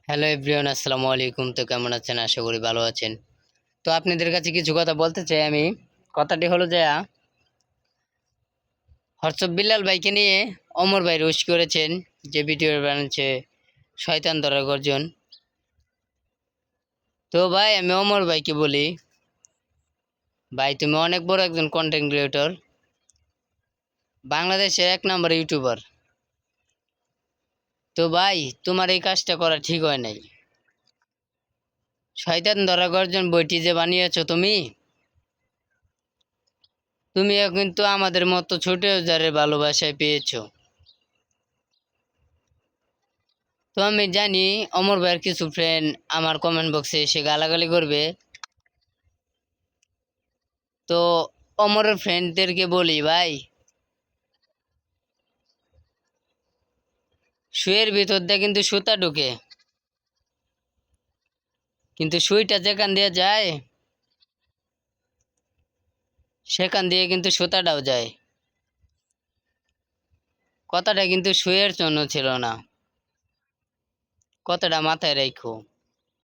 Hello everyone, আসসালামু আলাইকুম। তো কেমন আছেন? আশা করি ভালো আছেন। তো আপনাদের কাছে কিছু কথা বলতে চাই আমি। কথাটি হলো যে হরচব বিল্লাল ভাইকে নিয়ে অমর ভাই রোশ করেছেন, যে ভিডিও বানাচ্ছে শয়তান ধরার গর্জন। তো ভাই আমি অমর ভাইকে বলি, ভাই তুমি অনেক বড় একজন কন্টেন্ট ক্রিয়েটর, বাংলাদেশের এক নম্বর ইউটিউবার। তো ভাই তোমার এই কাজটা করা ঠিক হয় নাই। শয়তান ধরা গর্জন বইটি যে বানিয়েছো তুমি, তুমিও কিন্তু আমাদের মতো ছোট ইউজারের ভালোবাসায় পেয়েছো। তো আমি জানি অমর ভাইয়ের কিছু ফ্রেন্ড আমার কমেন্ট বক্সে এসে গালাগালি করবে। তো অমরের ফ্রেন্ডদেরকে বলি, ভাই সুইয়ের ভিতর দিয়ে কিন্তু সুতা ঢুকে, কিন্তু সুইটা যেখান দিয়ে যায় সেখান দিয়ে কিন্তু সুতাটাও যায়। কথাটা কিন্তু সুইয়ের জন্য ছিল না, কথাটা মাথায় রাখো।